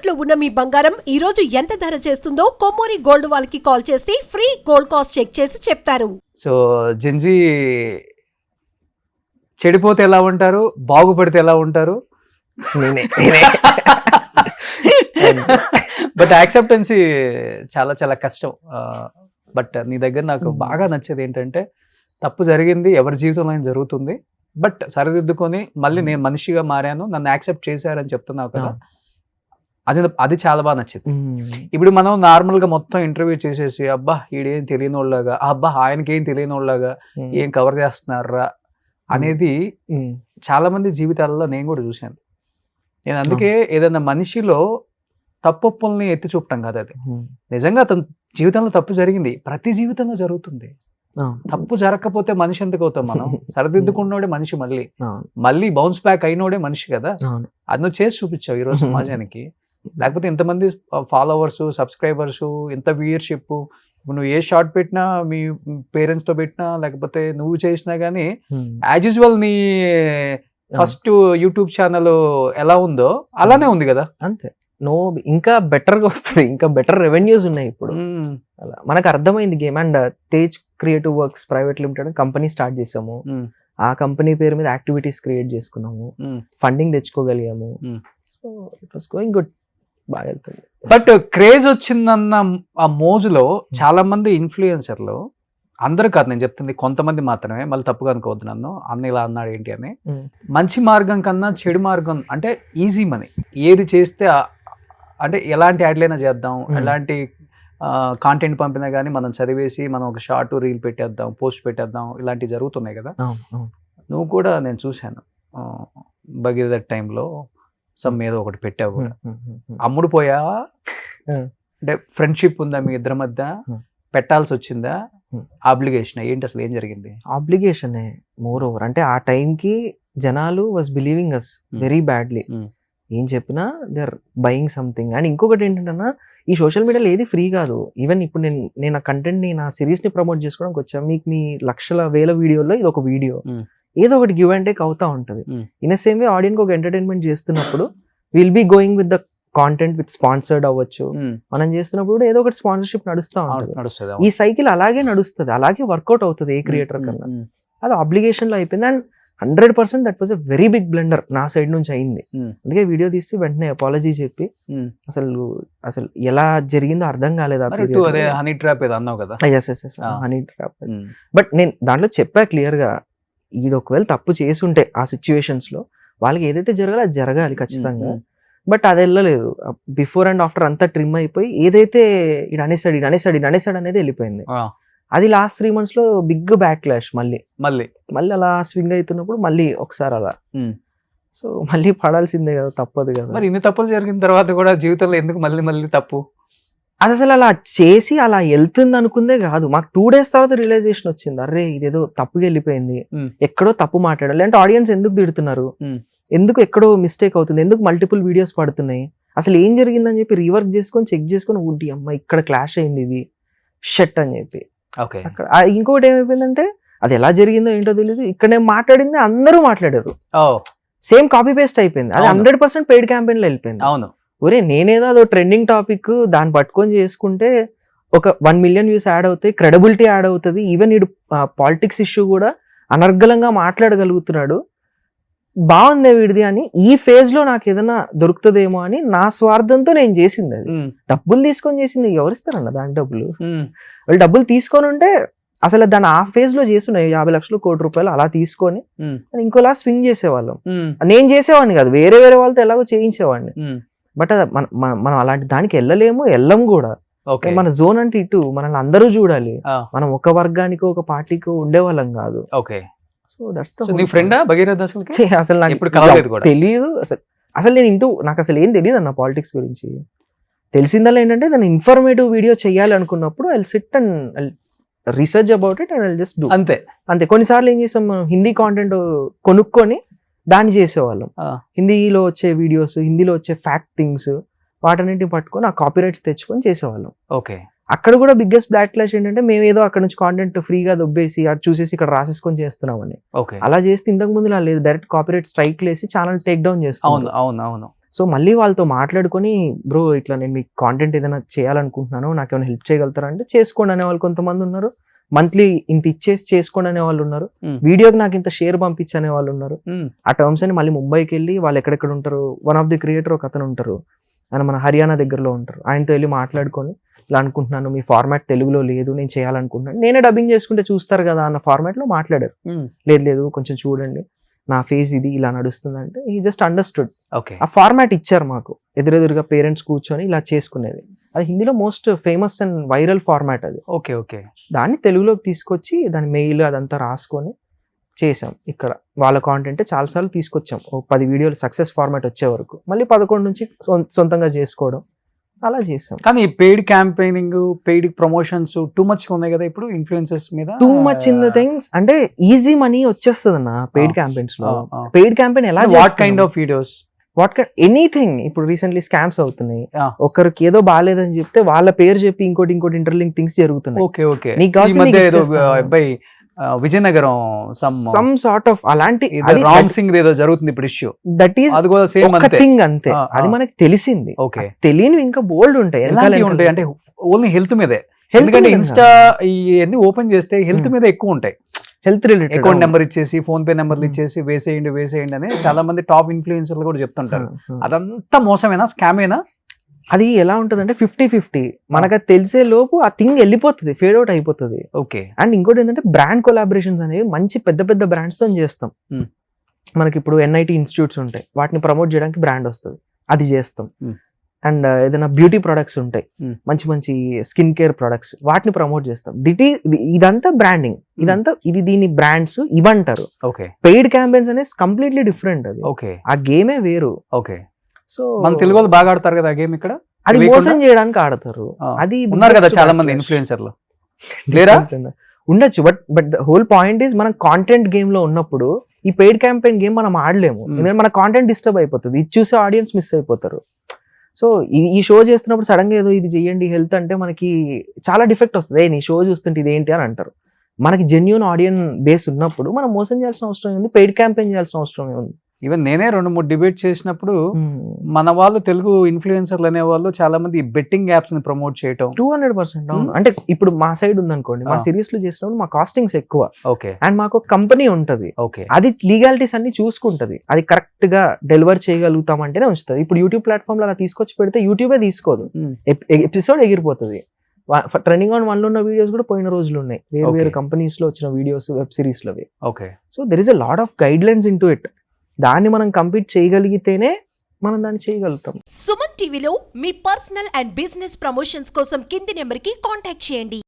తాకట్టులో ఉన్న మీ బంగారం ఈ రోజు ఎంత ధర చేస్తుందో కొమ్మూరి గోల్డ్ వాళ్ళకి కాల్ చేస్తే ఫ్రీ గోల్డ్ కాస్ట్ చెక్ చేసి చెప్తారు. సో జెన్జీ చెడిపోతే ఎలా ఉంటారు, బాగుపడితే ఎలా ఉంటారు? బట్ యాక్సెప్టెన్సీ చాలా చాలా కష్టం. బట్ నీ దగ్గర నాకు బాగా నచ్చేది ఏంటంటే, తప్పు జరిగింది, ఎవరి జీవితంలో జరుగుతుంది, బట్ సరిదిద్దుకొని మళ్ళీ నేను మనిషిగా మారాను, నన్ను యాక్సెప్ట్ చేశారని చెప్తున్నావు కదా, అది చాలా బాగా నచ్చింది. ఇప్పుడు మనం నార్మల్గా మొత్తం ఇంటర్వ్యూ చేసేసి అబ్బా ఈడేం తెలియని వాళ్ళగా, అబ్బా ఆయనకేం తెలియని వాళ్ళగా ఏం కవర్ చేస్తున్నారా అనేది చాలా మంది జీవితాలలో నేను కూడా చూశాను. నేను అందుకే ఏదైనా మనిషిలో తప్పుల్ని ఎత్తి చూపటం కాదు, అది నిజంగా అతని జీవితంలో తప్పు జరిగింది, ప్రతి జీవితంలో జరుగుతుంది. తప్పు జరగకపోతే మనిషి ఎందుకు అవుతాం మనం? సరిదిద్దుకున్నోడే మనిషి, మళ్ళీ బౌన్స్ బ్యాక్ అయినోడే మనిషి కదా. అది నువ్వు చేసి చూపించావు ఈరోజు సమాజానికి. లేకపోతే ఇంతమంది ఫాలోవర్స్, సబ్స్క్రైబర్స్, ఎంత వ్యూయర్షిప్, నువ్వు ఏ షార్ట్ పెట్టినా, మీ పేరెంట్స్ తో పెట్టినా, లేకపోతే నువ్వు చేసినా గానీ యాజ్ యూజువల్ నీ ఫస్ట్ యూట్యూబ్ ఛానల్ ఎలా ఉందో అలానే ఉంది కదా. అంతే, ఇంకా బెటర్ గా వస్తుంది, ఇంకా బెటర్ రెవెన్యూస్ ఉన్నాయి ఇప్పుడు. అలా మనకు అర్థమైంది game. And Tej creative works private limited company start చేసాము. ఆ కంపెనీ పేరు మీద యాక్టివిటీస్ క్రియేట్ చేసుకున్నాము, ఫండింగ్ తెచ్చుకోగలిగాము. So it was going good, బాగా వెళ్తుంది. బట్ క్రేజ్ వచ్చిందన్న ఆ మోజులో చాలా మంది ఇన్ఫ్లుయెన్సర్లు, అందరూ కాదు నేను చెప్తుంది, కొంతమంది మాత్రమే, మళ్ళీ తప్పుగా అనుకోవద్దు నన్ను, అన్న ఇలా అన్నాడు ఏంటి అని, మంచి మార్గం కన్నా చెడు మార్గం అంటే ఈజీ మనీ, ఏది చేస్తే అంటే ఎలాంటి యాడ్లైనా చేద్దాం, ఎలాంటి కాంటెంట్ పంపినా కానీ మనం చదివేసి మనం ఒక షార్ట్ రీల్ పెట్టేద్దాం, పోస్ట్ పెట్టేద్దాం, ఇలాంటివి జరుగుతున్నాయి కదా. నువ్వు కూడా నేను చూశాను భగీరథ టైంలో సమ్ ఏదో ఒకటి పెట్టావు, అమ్ముడు పోయావా? అంటే ఫ్రెండ్షిప్ ఉందా మీ ఇద్దరి మధ్య? పెట్టాల్సి వచ్చిందా? ఆబ్లిగేషన్ ఏంటి, అసలు ఏం జరిగింది? Obligation moreover. అంటే ఆ టైంకి జనాలు was believing us very badly. ఏం చెప్పినా they are buying something. And ఇంకొకటి ఏంటంటే, ఈ సోషల్ మీడియాలో ఏది ఫ్రీ కాదు. ఈవెన్ ఇప్పుడు నేను ఆ కంటెంట్ని, నా సిరీస్ని ప్రమోట్ చేసుకోవడానికి వచ్చాను. మీకు మీ లక్షల వేల వీడియోలో ఇది ఒక వీడియో, ఏదో ఒకటి గివ్ అండ్ టేక్ అవుతా ఉంటుంది. ఇన్ సేమ్ వే ఆడియన్స్ ఒక ఎంటర్టైన్మెంట్ చేస్తున్నప్పుడు will be going with the content with sponsored అవ్వచ్చు. మనం చేస్తున్నప్పుడు కూడా ఏదో ఒకటి స్పాన్సర్షిప్ నడుస్తూ ఉంటుంది. ఈ సైకిల్ అలాగే నడుస్తుంది, అలాగే వర్కౌట్ అవుతుంది ఏ క్రియేటర్ కన్నా. అది ఆబ్లిగేషన్ లో అయిపోయింది. And 100% that was a very big blunder నా సైడ్ నుంచి అయింది. అందుకే వీడియో తీసి వెంటనే అపాలజీ చెప్పి, అసలు ఎలా జరిగిందో అర్థం కాలేదు. Honey trap honey trap. But నేను దాంట్లో చెప్పా క్లియర్ గా, ఈడు ఒకవేళ తప్పు చేసుంటే ఆ సిచ్యువేషన్స్ లో వాళ్ళకి ఏదైతే జరగాలో అది జరగాలి ఖచ్చితంగా. బట్ అది వెళ్ళలేదు. బిఫోర్ అండ్ ఆఫ్టర్ అంతా ట్రిమ్ అయిపోయి ఏదైతే ఈడు అనేసాడు అనేది వెళ్ళిపోయింది. అది లాస్ట్ 3 months లో బిగ్ బ్యాక్ క్లాష్. మళ్ళీ అలా స్వింగ్ అవుతున్నప్పుడు మళ్ళీ ఒకసారి అలా, సో మళ్ళీ పడాల్సిందే కదా, తప్పదు కదా. మరి ఇన్ని తప్పులు జరిగిన తర్వాత కూడా జీవితంలో ఎందుకు మళ్ళీ తప్పు? అది అసలు అలా చేసి అలా వెళ్తుంది అనుకుందే కాదు, మాకు 2 days తర్వాత రియలైజేషన్ వచ్చింది, అరే ఇదేదో తప్పుగా వెళ్ళిపోయింది, ఎక్కడో తప్పు మాట్లాడాలి. అంటే ఆడియన్స్ ఎందుకు తిడుతున్నారు, ఎందుకు ఎక్కడో మిస్టేక్ అవుతుంది, ఎందుకు మల్టిపుల్ వీడియోస్ పడుతున్నాయి, అసలు ఏం జరిగిందని చెప్పి రీవర్క్ చేసుకొని చెక్ చేసుకొని, ఊడి అమ్మ ఇక్కడ క్లాష్ అయింది, ఇది షట్ అని చెప్పి. అక్కడ ఇంకొకటి ఏమైపోయిందంటే, అది ఎలా జరిగిందో ఏంటో తెలియదు, ఇక్కడ నేను మాట్లాడింది అందరూ మాట్లాడారు, సేమ్ కాపీ పేస్ట్ అయిపోయింది. అది 100% పెయిడ్ క్యాంపెయిన్ లో వెళ్ళిపోయింది. అవును, ఒరే నేనేదో అదో ట్రెండింగ్ టాపిక్ దాన్ని పట్టుకొని చేసుకుంటే ఒక 1 million వ్యూస్ యాడ్ అవుతాయి, క్రెడిబిలిటీ యాడ్ అవుతుంది. ఈవెన్ ఈ పాలిటిక్స్ ఇష్యూ కూడా అనర్గళంగా మాట్లాడగలుగుతున్నాడు, బాగుందే వీడిది అని ఈ ఫేజ్ లో నాకు ఏదైనా దొరుకుతుందేమో అని నా స్వార్థంతో నేను చేసింది. అది డబ్బులు తీసుకొని చేసింది, ఎవరిస్తారన్న దానికి డబ్బులు? వాళ్ళు డబ్బులు తీసుకొని ఉంటే అసలు దాన్ని ఆ ఫేజ్ లో చేస్తున్నాయి, 50 లక్షలు, 1 కోటి రూపాయలు అలా తీసుకొని ఇంకోలా స్వింగ్ చేసేవాళ్ళం. నేను చేసేవాడిని కాదు, వేరే వాళ్ళతో ఎలాగో చేయించేవాడిని. బట్ అది మనం అలాంటి దానికి వెళ్ళం కూడా. మన జోన్ అంటే ఇటు మనల్ని అందరూ చూడాలి, మనం ఒక వర్గానికో ఒక పార్టీకో ఉండేవాళ్ళం కాదు. So that's the friend Bhagiratha. అసలు నాకు తెలియదు, అసలు నేను నాకు అసలు ఏం తెలియదు అన్న పాలిటిక్స్ గురించి. తెలిసిందల్లా ఏంటంటే దాన్ని ఇన్ఫర్మేటివ్ వీడియో చేయాలి అనుకున్నప్పుడు I SIT and research about it and I just do. అంతే. కొన్నిసార్లు ఏం చేస్తాం, మనం హిందీ కాంటెంట్ కొనుక్కొని దాన్ని చేసేవాళ్ళం. హిందీలో వచ్చే వీడియోస్, హిందీలో వచ్చే ఫ్యాక్ట్ థింగ్స్, వాటన్నింటిని పట్టుకొని ఆ కాపీరైట్స్ తెచ్చుకొని చేసేవాళ్ళం. అక్కడ కూడా బిగ్గెస్ట్ బ్లాక్ క్లాష్ ఏంటంటే, మేము ఏదో అక్కడ నుంచి కాంటెంట్ ఫ్రీగా దొబ్బేసి అది చూసేసి ఇక్కడ రాసేసుకొని చేస్తున్నామని. అలా చేస్తే ఇంతకు ముందు లేదు, డైరెక్ట్ కాపీరైట్ స్ట్రైక్ లేసి ఛానల్ టేక్ డౌన్ చేస్తాం. సో మళ్ళీ వాళ్ళతో మాట్లాడుకొని బ్రో ఇట్లా నేను మీకు కాంటెంట్ ఏదైనా చేయాలనుకుంటున్నాను, నాకు ఏమైనా హెల్ప్ చేయగలుగుతారా అంటే చేసుకోండి అనే వాళ్ళు కొంతమంది ఉన్నారు, మంత్లీ ఇంత ఇచ్చేసి చేసుకోండి అనే వాళ్ళు ఉన్నారు, వీడియోకి నాకు ఇంత షేర్ పంపించే అనే వాళ్ళు ఉన్నారు. ఆ టర్మ్స్ అని మళ్ళీ ముంబైకి వెళ్ళి వాళ్ళు ఎక్కడెక్కడ ఉంటారు, వన్ ఆఫ్ ది క్రియేటర్ ఒక అతను ఉంటారు, ఆయన మన హర్యానా దగ్గరలో ఉంటారు, ఆయనతో వెళ్ళి మాట్లాడుకొని ఇలా అనుకుంటున్నాను, మీ ఫార్మాట్ తెలుగులో లేదు, నేను చేయాలనుకుంటున్నాను, నేనే డబ్బింగ్ చేసుకుంటే చూస్తారు కదా అన్న ఫార్మాట్ లో మాట్లాడారు. లేదు కొంచెం చూడండి, నా ఫేజ్ ఇది ఇలా నడుస్తుంది అంటే ఈ జస్ట్ అండర్స్టూడ్. ఓకే, ఆ ఫార్మాట్ ఇచ్చారు మాకు, ఎదురెదురుగా పేరెంట్స్ కూర్చొని ఇలా చేసుకునేది. అది హిందీలో most famous and viral format అది. Okay, okay. దాన్ని తెలుగులోకి తీసుకొచ్చి దాని మెయిల్ అదంతా రాసుకొని చేసాం. ఇక్కడ వాళ్ళ కాంటెంట్ చాలాసార్లు తీసుకొచ్చాం, ఓ 10 వీడియోలు సక్సెస్ ఫార్మాట్ వచ్చే వరకు, మళ్ళీ 11 నుంచి సొంతంగా చేసుకోవడం అలా చేసాం. కానీ paid campaigning, paid promotions too much ఉన్నాయి కదా ఇప్పుడు ఇన్ఫ్లుయెన్సర్స్ మీద. Too much in the things అంటే ఈజీ మనీ వచ్చేస్తుంది అన్న పెయిడ్ క్యాంపెయిన్స్ లో. పెయిడ్ క్యాంపెయిన్ ఎలా, what kind of videos, what anything. ఇప్పుడు రీసెంట్లీ స్కామ్స్ అవుతున్నాయి, Ah. ఒకరికి ఏదో బాగాలేదని చెప్తే వాళ్ళ పేరు చెప్పి ఇంకోటి ఇంటర్లింక్ థింగ్స్ జరుగుతున్నాయి. Okay, okay. నీకు కావాల్సింది ఈ మధ్య నీకు ఏదో ఇచ్చేస్తాను. అబ్బాయి విజయనగరం సమ్ సార్ట్ ఆఫ్ అలాంటి రామ్ సింగ్ ఏదో జరుగుతుంది ఇప్పుడు ఇష్యూ, దట్ ఈస్ అది కూడా సేమ్ ఒక అంతే. థింగ్ అంతే. Ah, అది ah. మనకి తెలిసింది. ఓకే, తెలియనివి ఇంకా బోల్డ్ ఉంటాయి. ఎలాంటివి ఉంటాయి అంటే ఓన్లీ హెల్త్ మీదే. ఎందుకంటే ఇన్స్టా ఇవన్నీ ఓపెన్ చేస్తే హెల్త్ మీద ఎక్కువ ఉంటాయి. హెల్త్ రిలేటెడ్ అకౌంట్ నెంబర్ ఇచ్చేసి, ఫోన్ పే నెంబర్లు ఇచ్చేసి వేసేయండి అని చాలా మంది టాప్ ఇన్ఫ్లుయెన్సర్లు కూడా చెప్తుంటారు. అదంతా మోసమేనా, స్కామేనా? అది ఎలా ఉంటుంది అంటే 50-50. మనకు అది తెలిసే లోపు ఆ థింగ్ వెళ్ళిపోతుంది, ఫేడ్ అవుట్ అయిపోతుంది. ఓకే. అండ్ ఇంకోటి ఏంటంటే బ్రాండ్ కొలాబరేషన్స్ అనేవి మంచి పెద్ద పెద్ద బ్రాండ్స్ తో చేస్తాం. మనకి ఇప్పుడు NIT ఇన్స్టిట్యూట్స్ ఉంటాయి, వాటిని ప్రమోట్ చేయడానికి బ్రాండ్ వస్తుంది, అది చేస్తాం. అండ్ ఏదైనా బ్యూటీ ప్రొడక్ట్స్ ఉంటాయి, మంచి మంచి స్కిన్ కేర్ ప్రొడక్ట్స్, వాటిని ప్రమోట్ చేస్తాం. ఇదంతా బ్రాండింగ్, ఇది దీని బ్రాండ్స్ ఇవంటారు. ఓకే. పెయిడ్ క్యాంపెయిన్స్ అనేది కంప్లీట్లీ డిఫరెంట్. అది ఓకే, ఆ గేమే వేరు. ఓకే. సో మన తెలుగు వాళ్ళు బాగా ఆడతారు కదా ఆ గేమ్ ఇక్కడ. అది మోసం చేయడానికి ఆడతారు. అది ఉన్నారు కదా చాలా మంది ఇన్ఫ్లుయెన్సర్లు, లేరా? ఉండొచ్చు, but the whole point is మనం కాంటెంట్ గేమ్ లో ఉన్నప్పుడు ఈ పెయిడ్ క్యాంపెయిన్ గేమ్ మనం ఆడలేము. ఎందుకంటే మన కాంటెంట్ డిస్టర్బ్ అయిపోతుంది, ఇది చూసే ఆడియన్స్ మిస్ అయిపోతారు. సో ఈ షో చేస్తున్నప్పుడు సడన్ గా ఏదో ఇది చెయ్యండి హెల్త్ అంటే మనకి చాలా డిఫెక్ట్ వస్తుంది. నీ షో చూస్తుంటే ఇదేంటి అని అంటారు. మనకి జెన్యూన్ ఆడియన్స్ బేస్ ఉన్నప్పుడు మనం మోసం చేయాల్సిన అవసరం ఉంది, పెయిడ్ క్యాంపెయిన్ చేయాల్సిన అవసరం ఉంది. ఈవెన్ నేనే 2-3 డిబేట్ చేసినప్పుడు మన వాళ్ళు తెలుగు ఇన్ఫ్లుయెన్సర్లు అనే వాళ్ళు చాలా మంది బెట్టింగ్ యాప్స్ ని ప్రమోట్ చేయటం 200% అవును. అంటే ఇప్పుడు మా సైడ్ ఉందనుకోండి, మా సిరీస్ లో చేసినప్పుడు మా కాస్టింగ్స్ ఎక్కువ. ఓకే. అండ్ మాకు ఒక కంపెనీ ఉంటది, ఓకే, అది లీగాలిటీస్ అన్ని చూసుకుంటది, అది కరెక్ట్ గా డెలివర్ చేయగలుగుతాం అంటేనే ఉంచుతుంది. ఇప్పుడు యూట్యూబ్ ప్లాట్ఫామ్ లో అలా తీసుకొచ్చి పెడితే యూట్యూబే తీసుకోదు, ఎపిసోడ్ ఎగిరిపోతుంది. ట్రెండింగ్ ఆన్ 1 లో ఉన్న వీడియోస్ కూడా పోయిన రోజులు ఉన్నాయి, వేరు కంపెనీస్ లో వచ్చిన వీడియోస్, వెబ్ సిరీస్ లో. Okay. So there is a lot of guide lines in to it. దాన్ని మనం కంప్లీట్ చేయగలిగితేనే మనం దాన్ని చేయగలుగుతాం. సుమన్ టీవీలో మీ పర్సనల్ అండ్ బిజినెస్ ప్రమోషన్స్ కోసం కింది నెంబర్కి కాంటాక్ట్ చేయండి.